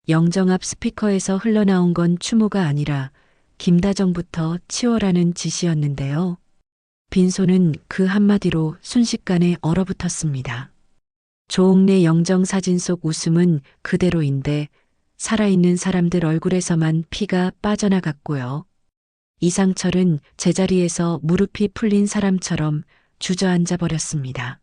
영정 앞 스피커에서 흘러나온 건 추모가 아니라 김다정부터 치워라는 지시였는데요. 빈손은 그 한마디로 순식간에 얼어붙었습니다. 조옥래 영정 사진 속 웃음은 그대로인데 살아있는 사람들 얼굴에서만 피가 빠져나갔고요. 이상철은 제자리에서 무릎이 풀린 사람처럼 주저앉아 버렸습니다.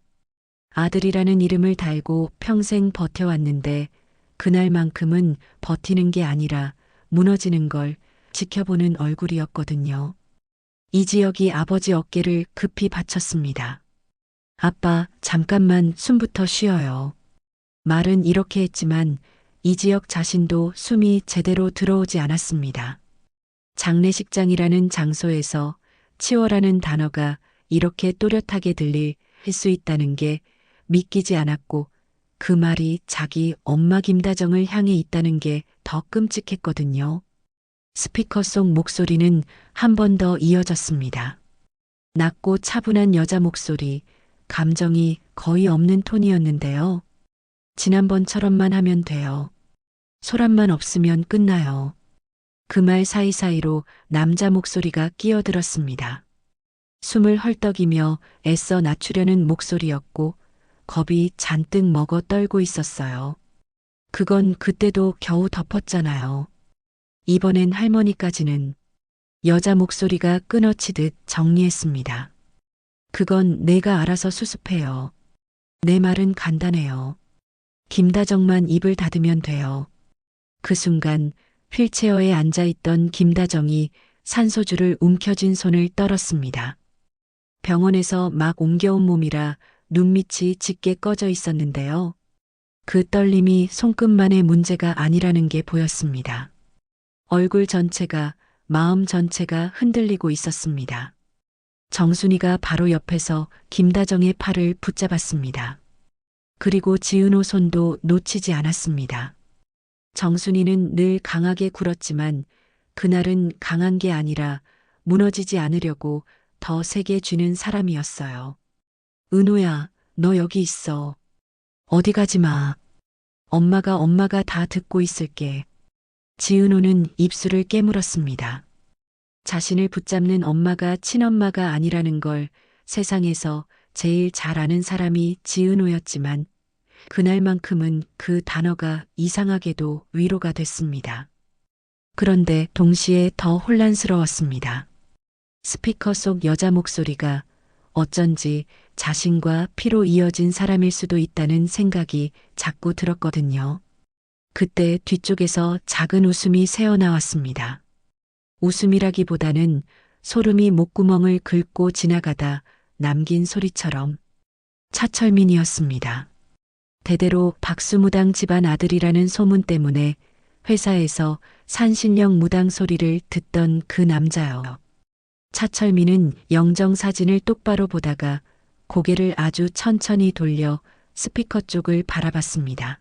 아들이라는 이름을 달고 평생 버텨왔는데 그날만큼은 버티는 게 아니라 무너지는 걸 지켜보는 얼굴이었거든요. 이지혁이 아버지 어깨를 급히 받쳤습니다. 아빠, 잠깐만 숨부터 쉬어요. 말은 이렇게 했지만 이지혁 자신도 숨이 제대로 들어오지 않았습니다. 장례식장이라는 장소에서 치워라는 단어가 이렇게 또렷하게 들릴 수 있다는 게 믿기지 않았고 그 말이 자기 엄마 김다정을 향해 있다는 게 더 끔찍했거든요. 스피커 속 목소리는 한 번 더 이어졌습니다. 낮고 차분한 여자 목소리, 감정이 거의 없는 톤이었는데요. 지난번처럼만 하면 돼요. 소란만 없으면 끝나요. 그 말 사이사이로 남자 목소리가 끼어들었습니다. 숨을 헐떡이며 애써 낮추려는 목소리였고 겁이 잔뜩 먹어 떨고 있었어요. 그건 그때도 겨우 덮었잖아요. 이번엔 할머니까지는 여자 목소리가 끊어치듯 정리했습니다. 그건 내가 알아서 수습해요. 내 말은 간단해요. 김다정만 입을 닫으면 돼요. 그 순간 휠체어에 앉아있던 김다정이 산소줄을 움켜쥔 손을 떨었습니다. 병원에서 막 옮겨온 몸이라 눈밑이 짙게 꺼져 있었는데요. 그 떨림이 손끝만의 문제가 아니라는 게 보였습니다. 얼굴 전체가, 마음 전체가 흔들리고 있었습니다. 정순이가 바로 옆에서 김다정의 팔을 붙잡았습니다. 그리고 지은호 손도 놓치지 않았습니다. 정순이는 늘 강하게 굴었지만 그날은 강한 게 아니라 무너지지 않으려고 더 세게 쥐는 사람이었어요. 은호야, 너 여기 있어. 어디 가지 마. 엄마가 다 듣고 있을게. 지은호는 입술을 깨물었습니다. 자신을 붙잡는 엄마가 친엄마가 아니라는 걸 세상에서 제일 잘 아는 사람이 지은호였지만 그날만큼은 그 단어가 이상하게도 위로가 됐습니다. 그런데 동시에 더 혼란스러웠습니다. 스피커 속 여자 목소리가 어쩐지 자신과 피로 이어진 사람일 수도 있다는 생각이 자꾸 들었거든요. 그때 뒤쪽에서 작은 웃음이 새어나왔습니다. 웃음이라기보다는 소름이 목구멍을 긁고 지나가다 남긴 소리처럼 차철민이었습니다. 대대로 박수무당 집안 아들이라는 소문 때문에 회사에서 산신령 무당 소리를 듣던 그 남자요. 차철민은 영정 사진을 똑바로 보다가 고개를 아주 천천히 돌려 스피커 쪽을 바라봤습니다.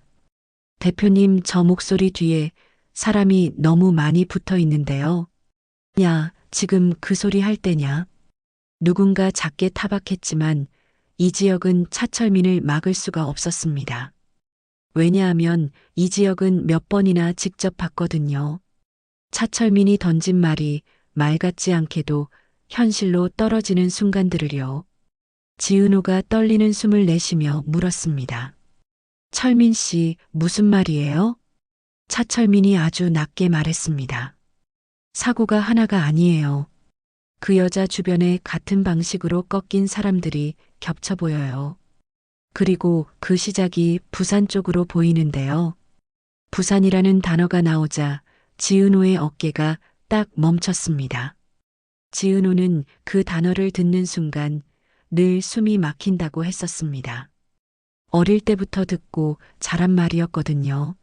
대표님, 저 목소리 뒤에 사람이 너무 많이 붙어 있는데요. 야, 지금 그 소리 할 때냐? 누군가 작게 타박했지만 이지혁은 차철민을 막을 수가 없었습니다. 왜냐하면 이지혁은 몇 번이나 직접 봤거든요. 차철민이 던진 말이 말 같지 않게도 현실로 떨어지는 순간들을요. 지은호가 떨리는 숨을 내쉬며 물었습니다. 철민 씨, 무슨 말이에요? 차철민이 아주 낮게 말했습니다. 사고가 하나가 아니에요. 그 여자 주변에 같은 방식으로 꺾인 사람들이 겹쳐 보여요. 그리고 그 시작이 부산 쪽으로 보이는데요. 부산이라는 단어가 나오자 지은호의 어깨가 딱 멈췄습니다. 지은호는 그 단어를 듣는 순간 늘 숨이 막힌다고 했었습니다. 어릴 때부터 듣고 자란 말이었거든요.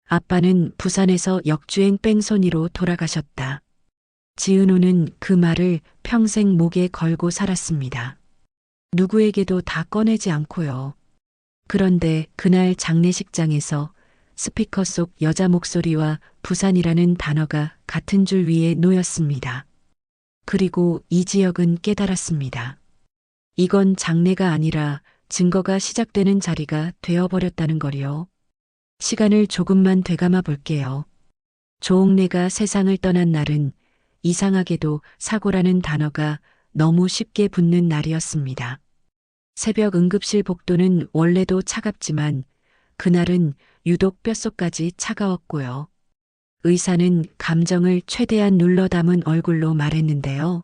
아빠는 부산에서 역주행 뺑소니로 돌아가셨다. 지은호는 그 말을 평생 목에 걸고 살았습니다. 누구에게도 다 꺼내지 않고요. 그런데 그날 장례식장에서 스피커 속 여자 목소리와 부산이라는 단어가 같은 줄 위에 놓였습니다. 그리고 이지혁은 깨달았습니다. 이건 장례가 아니라 증거가 시작되는 자리가 되어버렸다는 거요. 시간을 조금만 되감아 볼게요. 조옥래가 세상을 떠난 날은 이상하게도 사고라는 단어가 너무 쉽게 붙는 날이었습니다. 새벽 응급실 복도는 원래도 차갑지만 그날은 유독 뼛속까지 차가웠고요. 의사는 감정을 최대한 눌러 담은 얼굴로 말했는데요.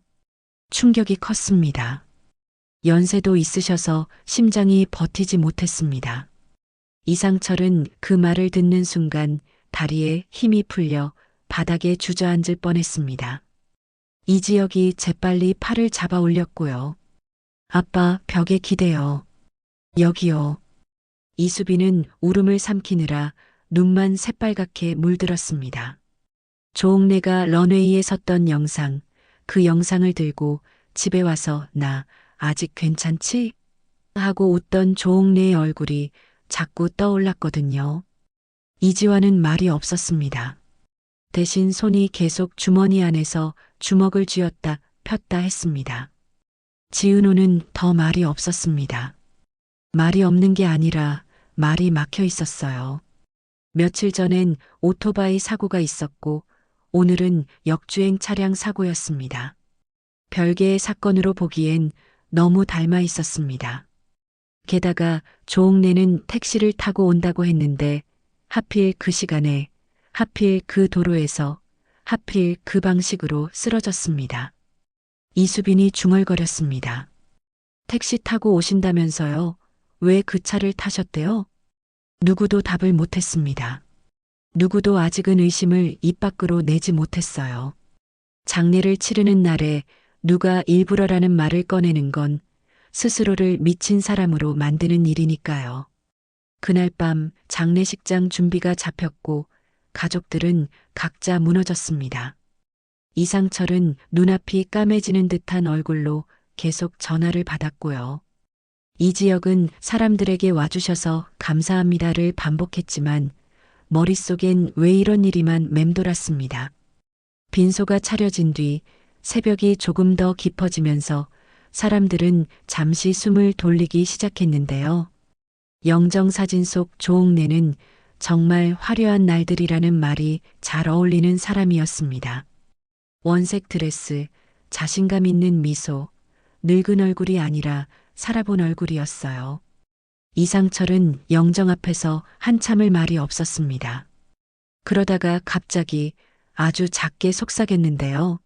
충격이 컸습니다. 연세도 있으셔서 심장이 버티지 못했습니다. 이상철은 그 말을 듣는 순간 다리에 힘이 풀려 바닥에 주저앉을 뻔했습니다. 이지혁이 재빨리 팔을 잡아 올렸고요. 아빠, 벽에 기대요. 여기요. 이수빈은 울음을 삼키느라 눈만 새빨갛게 물들었습니다. 조옥래가 런웨이에 섰던 영상, 그 영상을 들고 집에 와서 나 아직 괜찮지? 하고 웃던 조옥래의 얼굴이 자꾸 떠올랐거든요. 이지화는 말이 없었습니다. 대신 손이 계속 주머니 안에서 주먹을 쥐었다 폈다 했습니다. 지은호는 더 말이 없었습니다. 말이 없는 게 아니라 말이 막혀 있었어요. 며칠 전엔 오토바이 사고가 있었고 오늘은 역주행 차량 사고였습니다. 별개의 사건으로 보기엔 너무 닮아 있었습니다. 게다가 조옥래는 택시를 타고 온다고 했는데 하필 그 시간에, 하필 그 도로에서, 하필 그 방식으로 쓰러졌습니다. 이수빈이 중얼거렸습니다. 택시 타고 오신다면서요? 왜 그 차를 타셨대요? 누구도 답을 못했습니다. 누구도 아직은 의심을 입 밖으로 내지 못했어요. 장례를 치르는 날에 누가 일부러라는 말을 꺼내는 건 스스로를 미친 사람으로 만드는 일이니까요. 그날 밤 장례식장 준비가 잡혔고 가족들은 각자 무너졌습니다. 이상철은 눈앞이 까매지는 듯한 얼굴로 계속 전화를 받았고요. 이지혁은 사람들에게 와주셔서 감사합니다를 반복했지만 머릿속엔 왜 이런 일이만 맴돌았습니다. 빈소가 차려진 뒤 새벽이 조금 더 깊어지면서 사람들은 잠시 숨을 돌리기 시작했는데요. 영정사진 속 조옥래는 정말 화려한 날들이라는 말이 잘 어울리는 사람이었습니다. 원색 드레스, 자신감 있는 미소, 늙은 얼굴이 아니라 살아본 얼굴이었어요. 이상철은 영정 앞에서 한참을 말이 없었습니다. 그러다가 갑자기 아주 작게 속삭였는데요.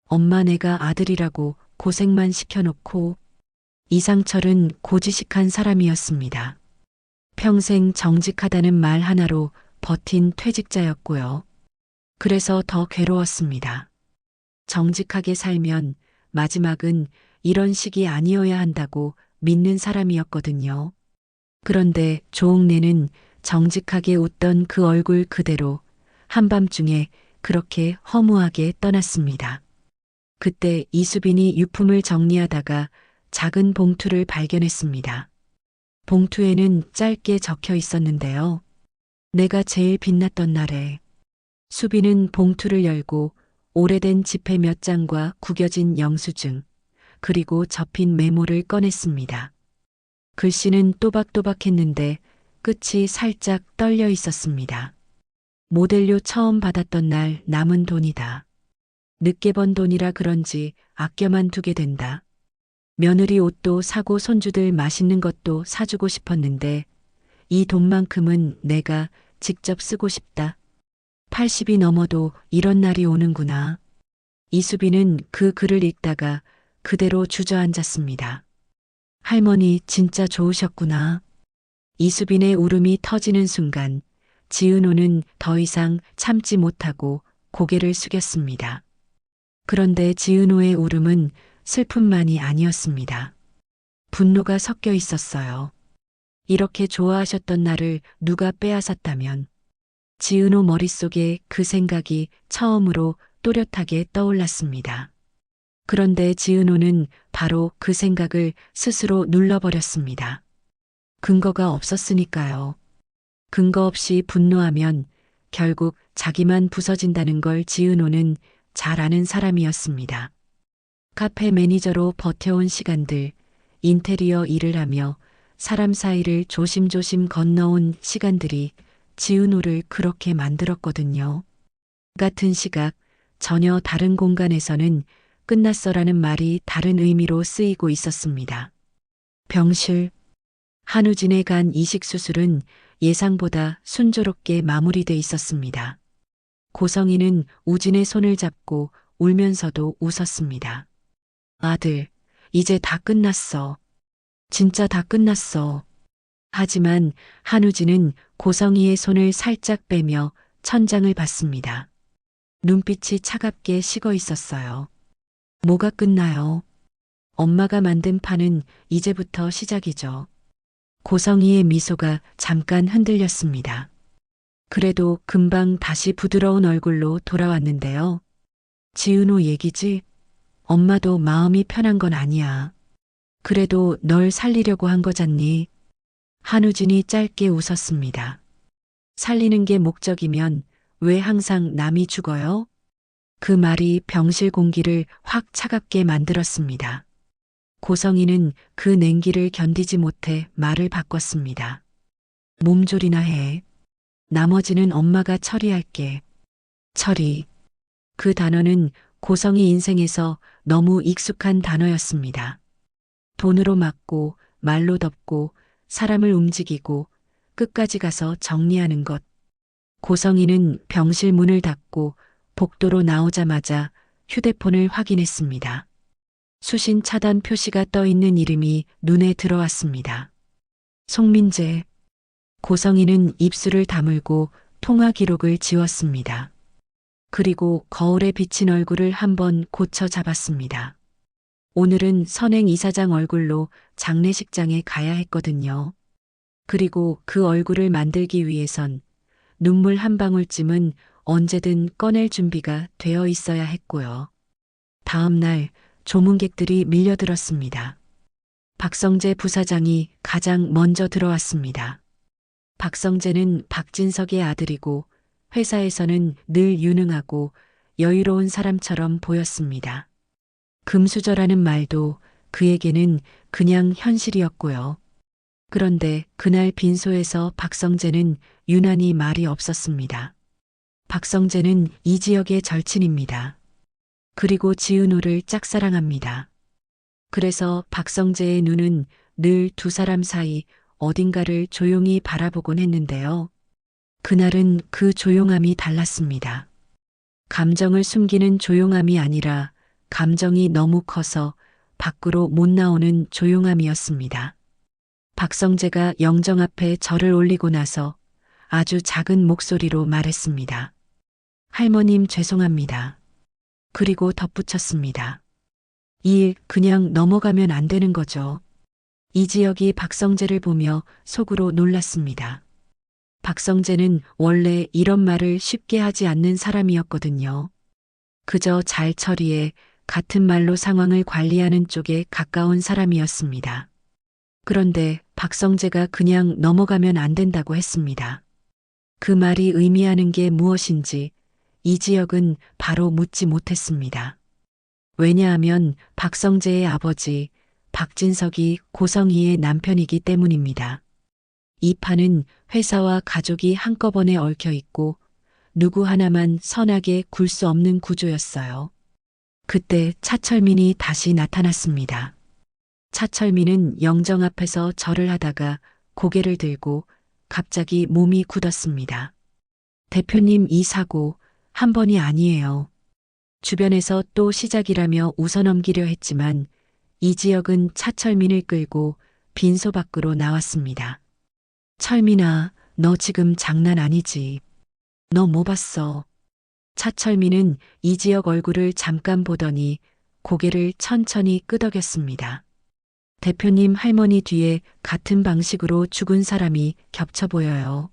엄마 내가 아들이라고 고생만 시켜놓고. 이상철은 고지식한 사람이었습니다. 평생 정직하다는 말 하나로 버틴 퇴직자였고요. 그래서 더 괴로웠습니다. 정직하게 살면 마지막은 이런 식이 아니어야 한다고 믿는 사람이었거든요. 그런데 조옥래는 정직하게 웃던 그 얼굴 그대로 한밤중에 그렇게 허무하게 떠났습니다. 그때 이수빈이 유품을 정리하다가 작은 봉투를 발견했습니다. 봉투에는 짧게 적혀 있었는데요. 내가 제일 빛났던 날에. 수빈은 봉투를 열고 오래된 지폐 몇 장과 구겨진 영수증, 그리고 접힌 메모를 꺼냈습니다. 글씨는 또박또박했는데 끝이 살짝 떨려 있었습니다. 모델료 처음 받았던 날 남은 돈이다. 늦게 번 돈이라 그런지 아껴만 두게 된다. 며느리 옷도 사고 손주들 맛있는 것도 사주고 싶었는데 이 돈만큼은 내가 직접 쓰고 싶다. 80이 넘어도 이런 날이 오는구나. 이수빈은 그 글을 읽다가 그대로 주저앉았습니다. 할머니 진짜 좋으셨구나. 이수빈의 울음이 터지는 순간 지은호는 더 이상 참지 못하고 고개를 숙였습니다. 그런데 지은호의 울음은 슬픔만이 아니었습니다. 분노가 섞여 있었어요. 이렇게 좋아하셨던 나를 누가 빼앗았다면. 지은호 머릿속에 그 생각이 처음으로 또렷하게 떠올랐습니다. 그런데 지은호는 바로 그 생각을 스스로 눌러버렸습니다. 근거가 없었으니까요. 근거 없이 분노하면 결국 자기만 부서진다는 걸 지은호는 잘 아는 사람이었습니다. 카페 매니저로 버텨온 시간들, 인테리어 일을 하며 사람 사이를 조심조심 건너온 시간들이 지은호를 그렇게 만들었거든요. 같은 시각, 전혀 다른 공간에서는 끝났어라는 말이 다른 의미로 쓰이고 있었습니다. 병실, 한우진의 간 이식 수술은 예상보다 순조롭게 마무리돼 있었습니다. 고성이는 우진의 손을 잡고 울면서도 웃었습니다. 아들, 이제 다 끝났어. 진짜 다 끝났어. 하지만 한우진은 고성이의 손을 살짝 빼며 천장을 봤습니다. 눈빛이 차갑게 식어 있었어요. 뭐가 끝나요? 엄마가 만든 판은 이제부터 시작이죠. 고성이의 미소가 잠깐 흔들렸습니다. 그래도 금방 다시 부드러운 얼굴로 돌아왔는데요. 지은호 얘기지? 엄마도 마음이 편한 건 아니야. 그래도 널 살리려고 한 거잖니. 한우진이 짧게 웃었습니다. 살리는 게 목적이면 왜 항상 남이 죽어요? 그 말이 병실 공기를 확 차갑게 만들었습니다. 고성이는 그 냉기를 견디지 못해 말을 바꿨습니다. 몸조리나 해. 나머지는 엄마가 처리할게. 처리. 그 단어는 고성이 인생에서 너무 익숙한 단어였습니다. 돈으로 막고, 말로 덮고, 사람을 움직이고, 끝까지 가서 정리하는 것. 고성이는 병실 문을 닫고 복도로 나오자마자 휴대폰을 확인했습니다. 수신 차단 표시가 떠 있는 이름이 눈에 들어왔습니다. 송민재. 고성이는 입술을 다물고 통화 기록을 지웠습니다. 그리고 거울에 비친 얼굴을 한번 고쳐 잡았습니다. 오늘은 선행 이사장 얼굴로 장례식장에 가야 했거든요. 그리고 그 얼굴을 만들기 위해선 눈물 한 방울쯤은 언제든 꺼낼 준비가 되어 있어야 했고요. 다음 날 조문객들이 밀려들었습니다. 박성재 부사장이 가장 먼저 들어왔습니다. 박성재는 박진석의 아들이고 회사에서는 늘 유능하고 여유로운 사람처럼 보였습니다. 금수저라는 말도 그에게는 그냥 현실이었고요. 그런데 그날 빈소에서 박성재는 유난히 말이 없었습니다. 박성재는 이 지역의 절친입니다. 그리고 지은호를 짝사랑합니다. 그래서 박성재의 눈은 늘 두 사람 사이 어딘가를 조용히 바라보곤 했는데요. 그날은 그 조용함이 달랐습니다. 감정을 숨기는 조용함이 아니라 감정이 너무 커서 밖으로 못 나오는 조용함이었습니다. 박성재가 영정 앞에 절을 올리고 나서 아주 작은 목소리로 말했습니다. 할머님 죄송합니다. 그리고 덧붙였습니다. 이 일 그냥 넘어가면 안 되는 거죠. 이 지역이 박성재를 보며 속으로 놀랐습니다. 박성재는 원래 이런 말을 쉽게 하지 않는 사람이었거든요. 그저 잘 처리해 같은 말로 상황을 관리하는 쪽에 가까운 사람이었습니다. 그런데 박성재가 그냥 넘어가면 안 된다고 했습니다. 그 말이 의미하는 게 무엇인지 이 지역은 바로 묻지 못했습니다. 왜냐하면 박성재의 아버지 박진석이 고성희의 남편이기 때문입니다. 이 판은 회사와 가족이 한꺼번에 얽혀 있고 누구 하나만 선하게 굴 수 없는 구조였어요. 그때 차철민이 다시 나타났습니다. 차철민은 영정 앞에서 절을 하다가 고개를 들고 갑자기 몸이 굳었습니다. 대표님 이 사고 한 번이 아니에요. 주변에서 또 시작이라며 웃어넘기려 했지만 이 지역은 차철민을 끌고 빈소 밖으로 나왔습니다. 철민아, 너 지금 장난 아니지. 너 뭐 봤어? 차철민은 이 지역 얼굴을 잠깐 보더니 고개를 천천히 끄덕였습니다. 대표님 할머니 뒤에 같은 방식으로 죽은 사람이 겹쳐 보여요.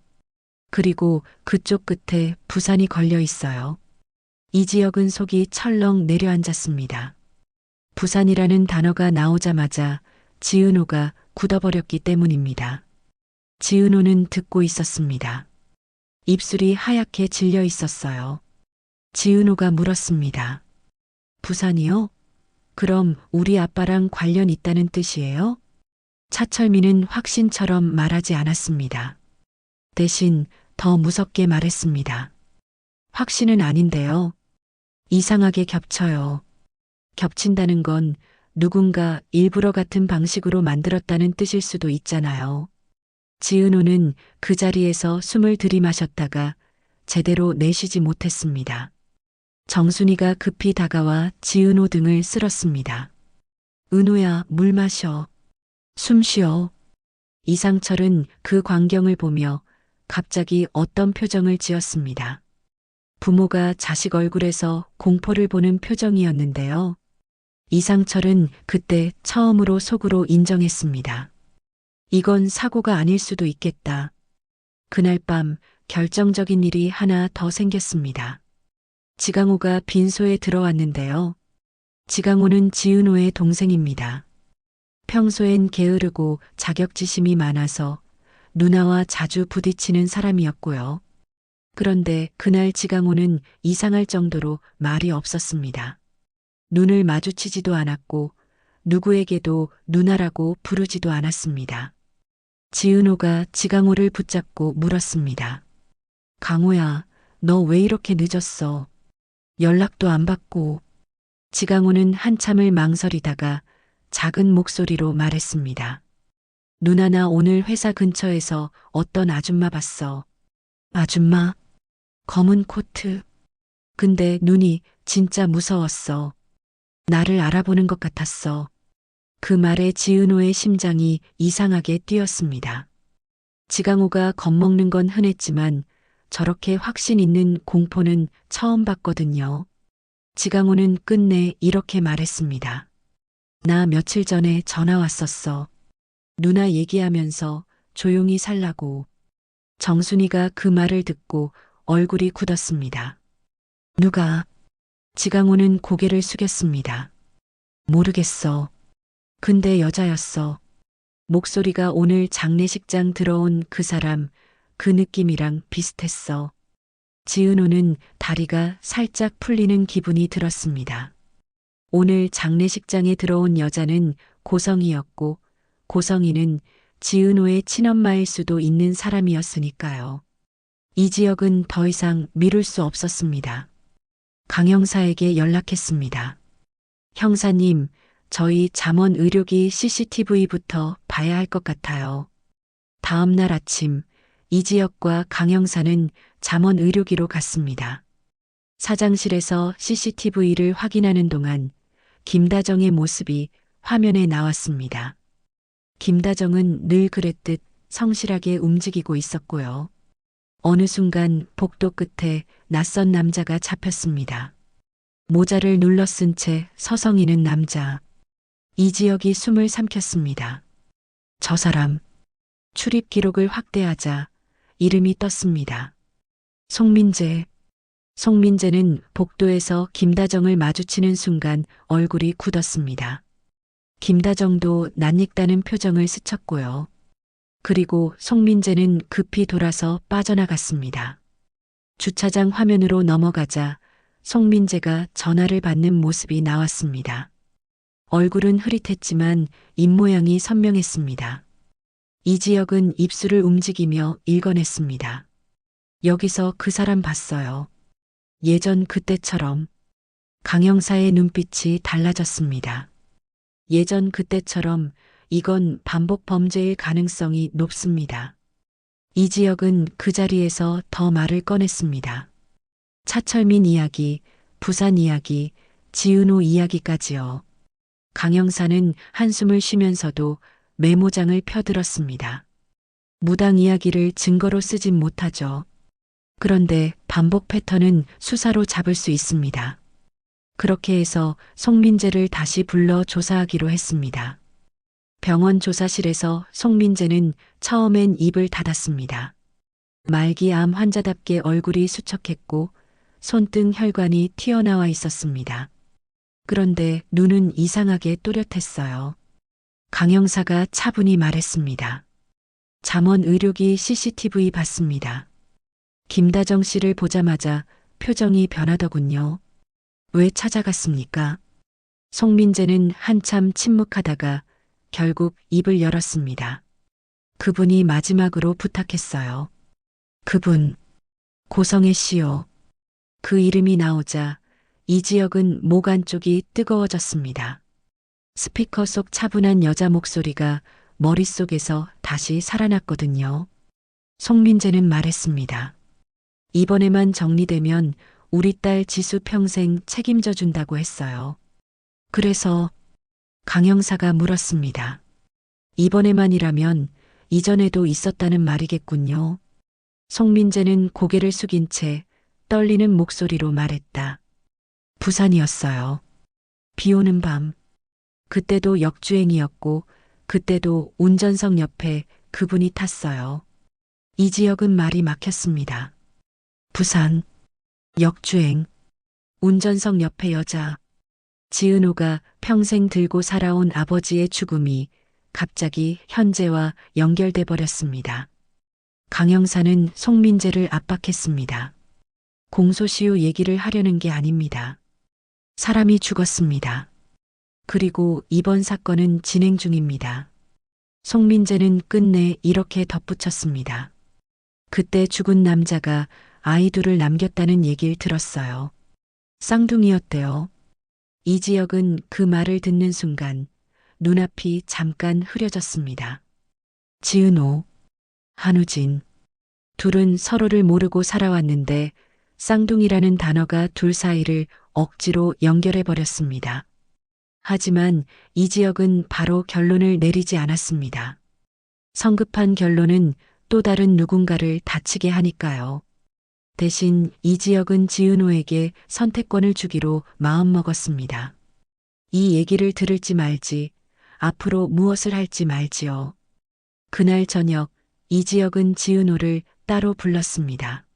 그리고 그쪽 끝에 부산이 걸려 있어요. 이 지역은 속이 철렁 내려앉았습니다. 부산이라는 단어가 나오자마자 지은호가 굳어버렸기 때문입니다. 지은호는 듣고 있었습니다. 입술이 하얗게 질려 있었어요. 지은호가 물었습니다. 부산이요? 그럼 우리 아빠랑 관련 있다는 뜻이에요? 차철민은 확신처럼 말하지 않았습니다. 대신 더 무섭게 말했습니다. 확신은 아닌데요. 이상하게 겹쳐요. 겹친다는 건 누군가 일부러 같은 방식으로 만들었다는 뜻일 수도 있잖아요. 지은호는 그 자리에서 숨을 들이마셨다가 제대로 내쉬지 못했습니다. 정순이가 급히 다가와 지은호 등을 쓸었습니다. 은호야, 물 마셔. 숨 쉬어. 이상철은 그 광경을 보며 갑자기 어떤 표정을 지었습니다. 부모가 자식 얼굴에서 공포를 보는 표정이었는데요. 이상철은 그때 처음으로 속으로 인정했습니다. 이건 사고가 아닐 수도 있겠다. 그날 밤 결정적인 일이 하나 더 생겼습니다. 지강호가 빈소에 들어왔는데요. 지강호는 지은호의 동생입니다. 평소엔 게으르고 자격지심이 많아서 누나와 자주 부딪히는 사람이었고요. 그런데 그날 지강호는 이상할 정도로 말이 없었습니다. 눈을 마주치지도 않았고 누구에게도 누나라고 부르지도 않았습니다. 지은호가 지강호를 붙잡고 물었습니다. 강호야, 너 왜 이렇게 늦었어? 연락도 안 받고. 지강호는 한참을 망설이다가 작은 목소리로 말했습니다. 누나, 나 오늘 회사 근처에서 어떤 아줌마 봤어. 아줌마? 검은 코트. 근데 눈이 진짜 무서웠어. 나를 알아보는 것 같았어. 그 말에 지은호의 심장이 이상하게 뛰었습니다. 지강호가 겁먹는 건 흔했지만 저렇게 확신 있는 공포는 처음 봤거든요. 지강호는 끝내 이렇게 말했습니다. 나 며칠 전에 전화 왔었어. 누나 얘기하면서 조용히 살라고. 정순이가 그 말을 듣고 얼굴이 굳었습니다. 누가? 지강호는 고개를 숙였습니다. 모르겠어. 근데 여자였어. 목소리가 오늘 장례식장 들어온 그 사람, 그 느낌이랑 비슷했어. 지은호는 다리가 살짝 풀리는 기분이 들었습니다. 오늘 장례식장에 들어온 여자는 고성이었고 고성이는 지은호의 친엄마일 수도 있는 사람이었으니까요. 이 지역은 더 이상 미룰 수 없었습니다. 강 형사에게 연락했습니다. 형사님, 저희 잠원 의료기 CCTV부터 봐야 할 것 같아요. 다음 날 아침 이 지역과 강 형사는 잠원 의료기로 갔습니다. 사장실에서 CCTV를 확인하는 동안 김다정의 모습이 화면에 나왔습니다. 김다정은 늘 그랬듯 성실하게 움직이고 있었고요. 어느 순간 복도 끝에 낯선 남자가 잡혔습니다. 모자를 눌러 쓴 채 서성이는 남자. 이 지역이 숨을 삼켰습니다. 저 사람. 출입 기록을 확대하자 이름이 떴습니다. 송민재. 송민재는 복도에서 김다정을 마주치는 순간 얼굴이 굳었습니다. 김다정도 낯익다는 표정을 스쳤고요. 그리고 송민재는 급히 돌아서 빠져나갔습니다. 주차장 화면으로 넘어가자 송민재가 전화를 받는 모습이 나왔습니다. 얼굴은 흐릿했지만 입모양이 선명했습니다. 이 지역은 입술을 움직이며 읽어냈습니다. 여기서 그 사람 봤어요. 예전 그때처럼. 강 형사의 눈빛이 달라졌습니다. 예전 그때처럼 이건 반복 범죄일 가능성이 높습니다. 이 지역은 그 자리에서 더 말을 꺼냈습니다. 차철민 이야기, 부산 이야기, 지은호 이야기까지요. 강 형사는 한숨을 쉬면서도 메모장을 펴들었습니다. 무당 이야기를 증거로 쓰진 못하죠. 그런데 반복 패턴은 수사로 잡을 수 있습니다. 그렇게 해서 송민재를 다시 불러 조사하기로 했습니다. 병원 조사실에서 송민재는 처음엔 입을 닫았습니다. 말기암 환자답게 얼굴이 수척했고 손등 혈관이 튀어나와 있었습니다. 그런데 눈은 이상하게 또렷했어요. 강 형사가 차분히 말했습니다. 잠원 의료기 CCTV 봤습니다. 김다정 씨를 보자마자 표정이 변하더군요. 왜 찾아갔습니까? 송민재는 한참 침묵하다가 결국 입을 열었습니다. 그분이 마지막으로 부탁했어요. 그분, 고성애 씨요. 그 이름이 나오자 이지혁은 목 안쪽이 뜨거워졌습니다. 스피커 속 차분한 여자 목소리가 머릿속에서 다시 살아났거든요. 송민재는 말했습니다. 이번에만 정리되면 우리 딸 지수 평생 책임져 준다고 했어요. 그래서 강 형사가 물었습니다. 이번에만이라면 이전에도 있었다는 말이겠군요. 송민재는 고개를 숙인 채 떨리는 목소리로 말했다. 부산이었어요. 비 오는 밤. 그때도 역주행이었고 그때도 운전석 옆에 그분이 탔어요. 이지혁은 말이 막혔습니다. 부산, 역주행, 운전석 옆에 여자. 지은호가 평생 들고 살아온 아버지의 죽음이 갑자기 현재와 연결돼 버렸습니다. 강 형사는 송민재를 압박했습니다. 공소시효 얘기를 하려는 게 아닙니다. 사람이 죽었습니다. 그리고 이번 사건은 진행 중입니다. 송민재는 끝내 이렇게 덧붙였습니다. 그때 죽은 남자가 아이 둘을 남겼다는 얘기를 들었어요. 쌍둥이였대요. 이지혁은 그 말을 듣는 순간 눈앞이 잠깐 흐려졌습니다. 지은호, 한우진. 둘은 서로를 모르고 살아왔는데 쌍둥이라는 단어가 둘 사이를 억지로 연결해 버렸습니다. 하지만 이지혁은 바로 결론을 내리지 않았습니다. 성급한 결론은 또 다른 누군가를 다치게 하니까요. 대신 이지혁은 지은호에게 선택권을 주기로 마음먹었습니다. 이 얘기를 들을지 말지, 앞으로 무엇을 할지 말지요. 그날 저녁 이지혁은 지은호를 따로 불렀습니다.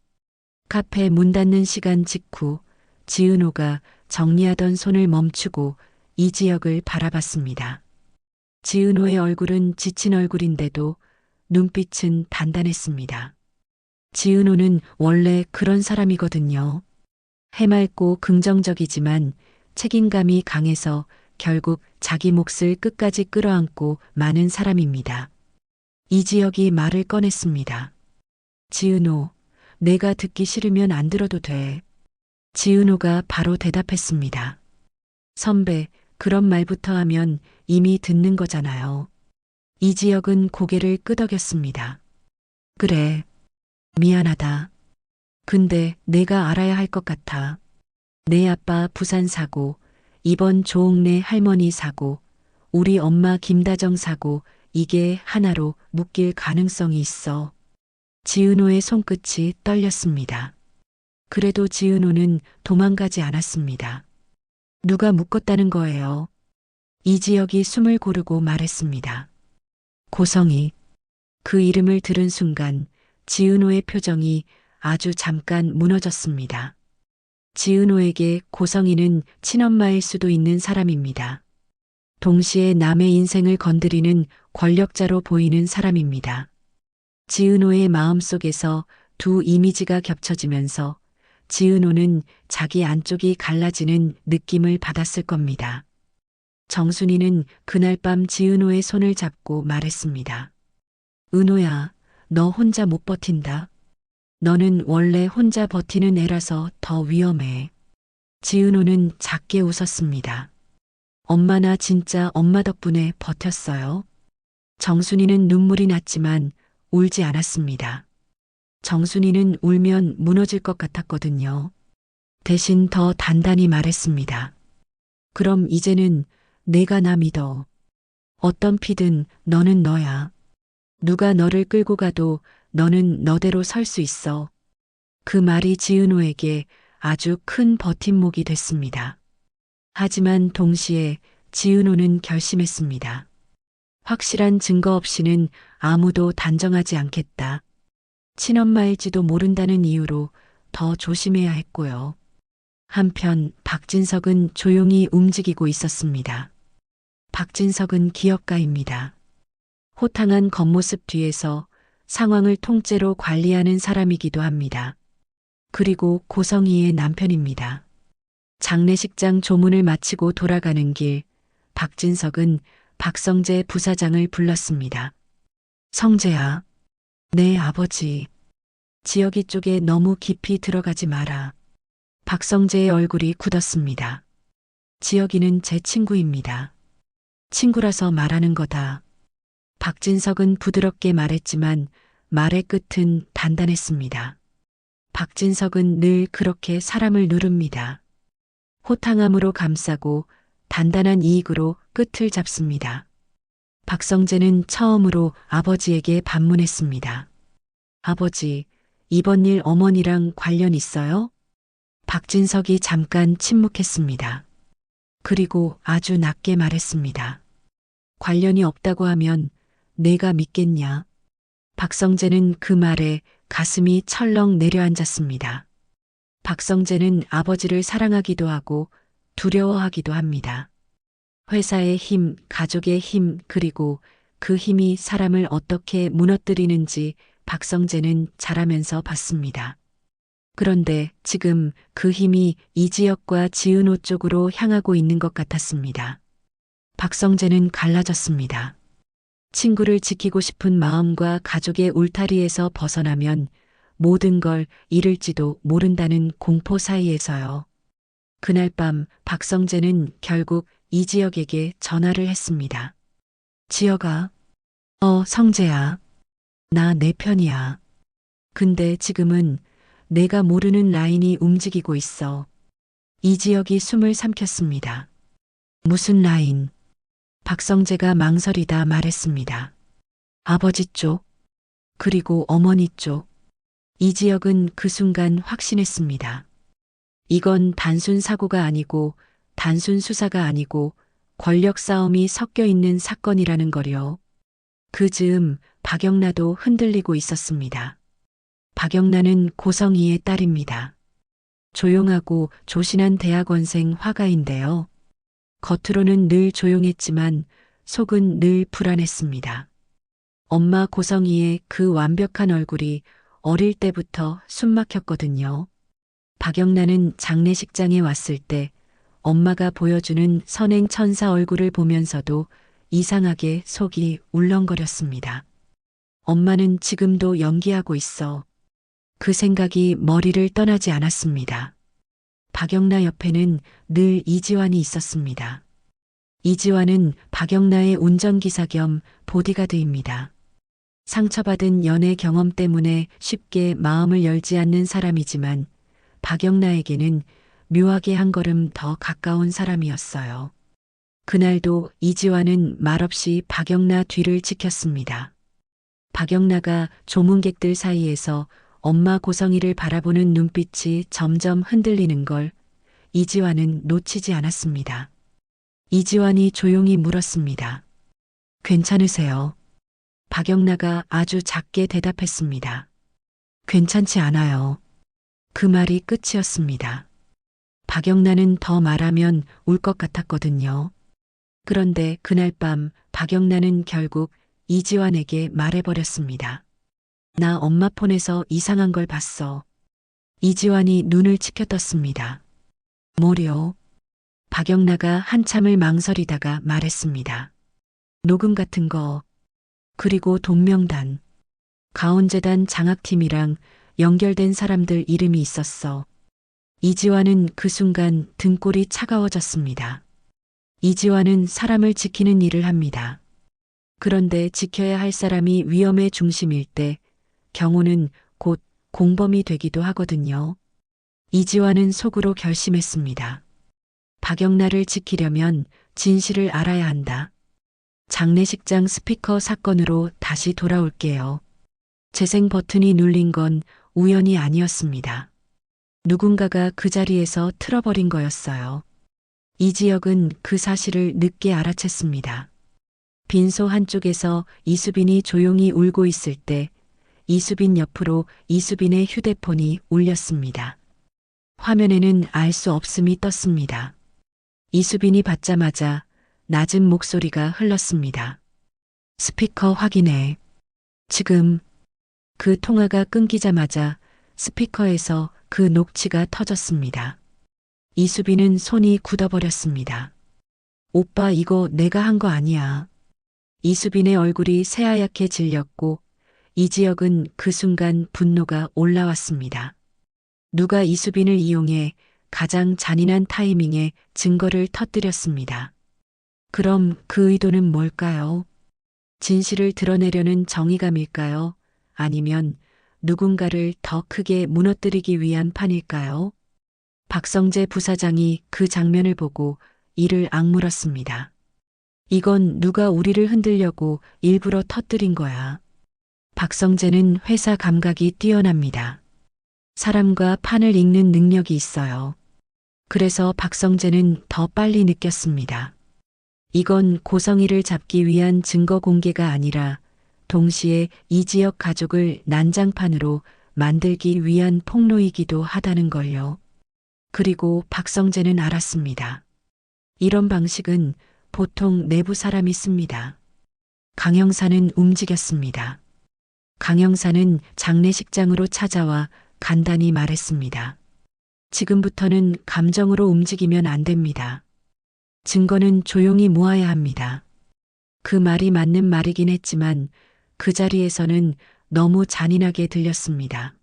카페 문 닫는 시간 직후 지은호가 정리하던 손을 멈추고 이지혁을 바라봤습니다. 지은호의 얼굴은 지친 얼굴인데도 눈빛은 단단했습니다. 지은호는 원래 그런 사람이거든요. 해맑고 긍정적이지만 책임감이 강해서 결국 자기 몫을 끝까지 끌어안고 마는 사람입니다. 이지혁이 말을 꺼냈습니다. 지은호, 내가 듣기 싫으면 안 들어도 돼. 지은호가 바로 대답했습니다. 선배, 그런 말부터 하면 이미 듣는 거잖아요. 이지혁은 고개를 끄덕였습니다. 그래, 미안하다. 근데 내가 알아야 할 것 같아. 내 아빠 부산 사고, 이번 조옥래 할머니 사고, 우리 엄마 김다정 사고, 이게 하나로 묶일 가능성이 있어. 지은호의 손끝이 떨렸습니다. 그래도 지은호는 도망가지 않았습니다. 누가 묶었다는 거예요? 이지혁이 숨을 고르고 말했습니다. 고성이. 그 이름을 들은 순간 지은호의 표정이 아주 잠깐 무너졌습니다. 지은호에게 고성이는 친엄마일 수도 있는 사람입니다. 동시에 남의 인생을 건드리는 권력자로 보이는 사람입니다. 지은호의 마음속에서 두 이미지가 겹쳐지면서 지은호는 자기 안쪽이 갈라지는 느낌을 받았을 겁니다. 정순이는 그날 밤 지은호의 손을 잡고 말했습니다. 은호야, 너 혼자 못 버틴다. 너는 원래 혼자 버티는 애라서 더 위험해. 지은호는 작게 웃었습니다. 엄마 나 진짜 엄마 덕분에 버텼어요. 정순이는 눈물이 났지만 울지 않았습니다. 정순이는 울면 무너질 것 같았거든요. 대신 더 단단히 말했습니다. 그럼 이제는 내가 나 믿어. 어떤 피든 너는 너야. 누가 너를 끌고 가도 너는 너대로 설 수 있어. 그 말이 지은호에게 아주 큰 버팀목이 됐습니다. 하지만 동시에 지은호는 결심했습니다. 확실한 증거 없이는 아무도 단정하지 않겠다. 친엄마일지도 모른다는 이유로 더 조심해야 했고요. 한편 박진석은 조용히 움직이고 있었습니다. 박진석은 기업가입니다. 호탕한 겉모습 뒤에서 상황을 통째로 관리하는 사람이기도 합니다. 그리고 고성희의 남편입니다. 장례식장 조문을 마치고 돌아가는 길, 박진석은 박성재 부사장을 불렀습니다. 성재야, 내 아버지. 지혁이 쪽에 너무 깊이 들어가지 마라. 박성재의 얼굴이 굳었습니다. 지혁이는 제 친구입니다. 친구라서 말하는 거다. 박진석은 부드럽게 말했지만 말의 끝은 단단했습니다. 박진석은 늘 그렇게 사람을 누릅니다. 호탕함으로 감싸고 단단한 이익으로 끝을 잡습니다. 박성재는 처음으로 아버지에게 반문했습니다. 아버지, 이번 일 어머니랑 관련 있어요? 박진석이 잠깐 침묵했습니다. 그리고 아주 낮게 말했습니다. 관련이 없다고 하면 내가 믿겠냐? 박성재는 그 말에 가슴이 철렁 내려앉았습니다. 박성재는 아버지를 사랑하기도 하고 두려워하기도 합니다. 회사의 힘, 가족의 힘, 그리고 그 힘이 사람을 어떻게 무너뜨리는지 박성재는 자라면서 봤습니다. 그런데 지금 그 힘이 이지혁과 지은호 쪽으로 향하고 있는 것 같았습니다. 박성재는 갈라졌습니다. 친구를 지키고 싶은 마음과 가족의 울타리에서 벗어나면 모든 걸 잃을지도 모른다는 공포 사이에서요. 그날 밤 박성재는 결국 이지혁에게 전화를 했습니다. 지혁아, 성재야. 나 내 편이야. 근데 지금은 내가 모르는 라인이 움직이고 있어. 이지혁이 숨을 삼켰습니다. 무슨 라인? 박성재가 망설이다 말했습니다. 아버지 쪽, 그리고 어머니 쪽. 이지혁은 그 순간 확신했습니다. 이건 단순 사고가 아니고 단순 수사가 아니고 권력 싸움이 섞여 있는 사건이라는 거요. 그 즈음 박영나도 흔들리고 있었습니다. 박영나는 고성희의 딸입니다. 조용하고 조신한 대학원생 화가인데요. 겉으로는 늘 조용했지만 속은 늘 불안했습니다. 엄마 고성희의 그 완벽한 얼굴이 어릴 때부터 숨막혔거든요. 박영나는 장례식장에 왔을 때 엄마가 보여주는 선행 천사 얼굴을 보면서도 이상하게 속이 울렁거렸습니다. 엄마는 지금도 연기하고 있어. 그 생각이 머리를 떠나지 않았습니다. 박영나 옆에는 늘 이지환이 있었습니다. 이지환은 박영나의 운전기사 겸 보디가드입니다. 상처받은 연애 경험 때문에 쉽게 마음을 열지 않는 사람이지만 박영나에게는 묘하게 한 걸음 더 가까운 사람이었어요. 그날도 이지환은 말없이 박영나 뒤를 지켰습니다. 박영나가 조문객들 사이에서 엄마 고성희를 바라보는 눈빛이 점점 흔들리는 걸 이지환은 놓치지 않았습니다. 이지환이 조용히 물었습니다. 괜찮으세요? 박영나가 아주 작게 대답했습니다. 괜찮지 않아요. 그 말이 끝이었습니다. 박영나는 더 말하면 울 것 같았거든요. 그런데 그날 밤 박영나는 결국 이지환에게 말해버렸습니다. 나 엄마 폰에서 이상한 걸 봤어. 이지환이 눈을 치켜떴습니다. 뭐려? 박영나가 한참을 망설이다가 말했습니다. 녹음 같은 거, 그리고 돈명단, 가온재단 장학팀이랑 연결된 사람들 이름이 있었어. 이지환은 그 순간 등골이 차가워졌습니다. 이지환은 사람을 지키는 일을 합니다. 그런데 지켜야 할 사람이 위험의 중심일 때 경우는 곧 공범이 되기도 하거든요. 이지환은 속으로 결심했습니다. 박영나를 지키려면 진실을 알아야 한다. 장례식장 스피커 사건으로 다시 돌아올게요. 재생 버튼이 눌린 건 우연이 아니었습니다. 누군가가 그 자리에서 틀어버린 거였어요. 이지혁은 그 사실을 늦게 알아챘습니다. 빈소 한쪽에서 이수빈이 조용히 울고 있을 때 이수빈 옆으로 이수빈의 휴대폰이 울렸습니다. 화면에는 알 수 없음이 떴습니다. 이수빈이 받자마자 낮은 목소리가 흘렀습니다. 스피커 확인해. 지금. 그 통화가 끊기자마자 스피커에서 그 녹취가 터졌습니다. 이수빈은 손이 굳어버렸습니다. 오빠 이거 내가 한 거 아니야. 이수빈의 얼굴이 새하얗게 질렸고 이지혁은 그 순간 분노가 올라왔습니다. 누가 이수빈을 이용해 가장 잔인한 타이밍에 증거를 터뜨렸습니다. 그럼 그 의도는 뭘까요? 진실을 드러내려는 정의감일까요? 아니면 누군가를 더 크게 무너뜨리기 위한 판일까요? 박성재 부사장이 그 장면을 보고 이를 악물었습니다. 이건 누가 우리를 흔들려고 일부러 터뜨린 거야. 박성재는 회사 감각이 뛰어납니다. 사람과 판을 읽는 능력이 있어요. 그래서 박성재는 더 빨리 느꼈습니다. 이건 고성희를 잡기 위한 증거 공개가 아니라 동시에 이지혁 가족을 난장판으로 만들기 위한 폭로이기도 하다는 걸요. 그리고 박성재는 알았습니다. 이런 방식은 보통 내부 사람이 씁니다. 강 형사는 움직였습니다. 강 형사는 장례식장으로 찾아와 간단히 말했습니다. 지금부터는 감정으로 움직이면 안 됩니다. 증거는 조용히 모아야 합니다. 그 말이 맞는 말이긴 했지만 그 자리에서는 너무 잔인하게 들렸습니다.